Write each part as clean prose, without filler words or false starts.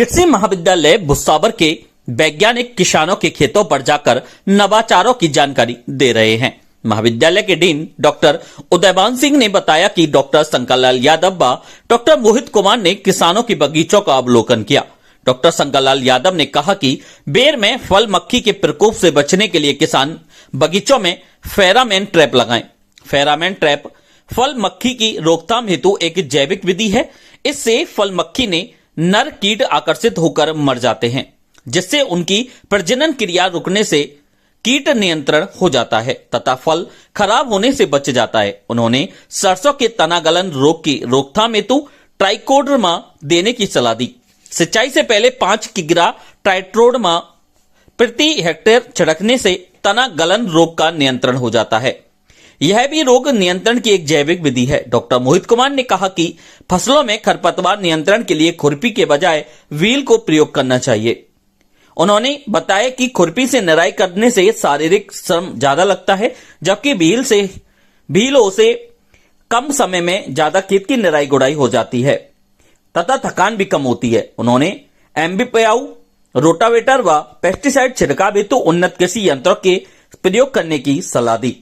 कृषि महाविद्यालय भुसावर के वैज्ञानिक किसानों के खेतों पर जाकर नवाचारों की जानकारी दे रहे हैं। महाविद्यालय के डीन डॉक्टर उदयभान सिंह ने बताया कि डॉक्टर शंकरलाल यादव व डॉक्टर मोहित कुमार ने किसानों के बगीचों का अवलोकन किया। डॉक्टर शंकरलाल यादव ने कहा कि बेर में फल मक्खी के प्रकोप से बचने के लिए किसान बगीचों में फेरामेन ट्रैप लगाएं। फेरामेन ट्रैप फल मक्खी की रोकथाम हेतु एक जैविक विधि है। इससे फल मक्खी ने नर कीट आकर्षित होकर मर जाते हैं, जिससे उनकी प्रजनन क्रिया रुकने से कीट नियंत्रण हो जाता है तथा फल खराब होने से बच जाता है। उन्होंने सरसों के तना गलन रोग की रोकथाम हेतु ट्राइकोडर्मा देने की सलाह दी। सिंचाई से पहले 5 किग्रा ट्राइकोडर्मा प्रति हेक्टेयर छिड़कने से तना गलन रोग का नियंत्रण हो जाता है। यह भी रोग नियंत्रण की एक जैविक विधि है। डॉक्टर मोहित कुमार ने कहा कि फसलों में खरपतवार नियंत्रण के लिए खुरपी के बजाय व्हील को प्रयोग करना चाहिए। उन्होंने बताया कि खुरपी से निराई करने से शारीरिक श्रम ज्यादा लगता है, जबकि व्हीलों से कम समय में ज्यादा खेत की निराई गुड़ाई हो जाती है तथा थकान भी कम होती है। उन्होंने एम्बिप्याऊ, रोटावेटर व पेस्टिसाइड छिड़काव हेतु उन्नत कृषि यंत्रों के प्रयोग करने की सलाह दी।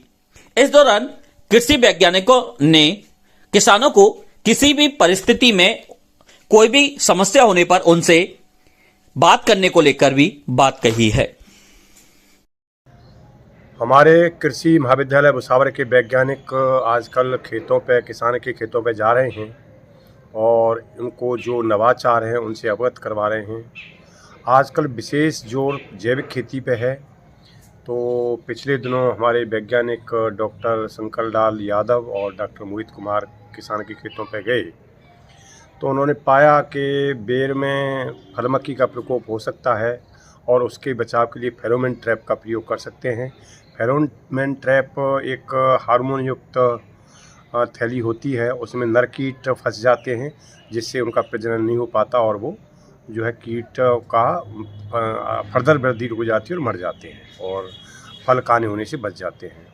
इस दौरान कृषि वैज्ञानिकों ने किसानों को किसी भी परिस्थिति में कोई भी समस्या होने पर उनसे बात करने को लेकर भी बात कही है। हमारे कृषि महाविद्यालय भुसावर के वैज्ञानिक आजकल खेतों पे, किसान के खेतों पे जा रहे हैं और उनको जो नवाचार हैं उनसे अवगत करवा रहे हैं। आजकल विशेष जोर जैविक खेती पे है। तो पिछले दिनों हमारे वैज्ञानिक डॉक्टर शंकरलाल यादव और डॉक्टर मोहित कुमार किसान के खेतों पे गए तो उन्होंने पाया कि बेर में फल मक्खी का प्रकोप हो सकता है और उसके बचाव के लिए फेरोमोन ट्रैप का प्रयोग कर सकते हैं। फेरोमोन ट्रैप एक हार्मोन युक्त थैली होती है, उसमें नर कीट फंस जाते हैं जिससे उनका प्रजनन नहीं हो पाता और वो जो है कीट का फर्दर वृद्धि रुक जाती है और मर जाते हैं और फल काने होने से बच जाते हैं।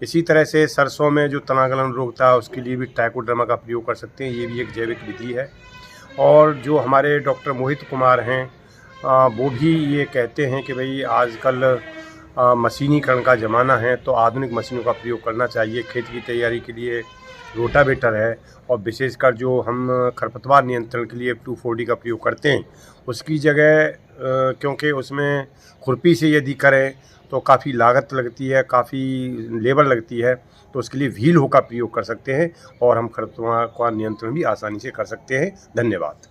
इसी तरह से सरसों में जो तनागलन रोग था उसके लिए भी ट्राइकोडर्मा का प्रयोग कर सकते हैं। ये भी एक जैविक विधि है। और जो हमारे डॉक्टर मोहित कुमार हैं वो भी ये कहते हैं कि भाई आजकल मशीनीकरण का ज़माना है तो आधुनिक मशीनों का प्रयोग करना चाहिए। खेत की तैयारी के लिए रोटावेटर है और विशेषकर जो हम खरपतवार नियंत्रण के लिए 2,4-D का प्रयोग करते हैं उसकी जगह क्योंकि उसमें खुरपी से यदि करें तो काफ़ी लागत लगती है, काफ़ी लेबर लगती है, तो उसके लिए व्हील हो का प्रयोग कर सकते हैं और हम खरपतवार का नियंत्रण भी आसानी से कर सकते हैं। धन्यवाद।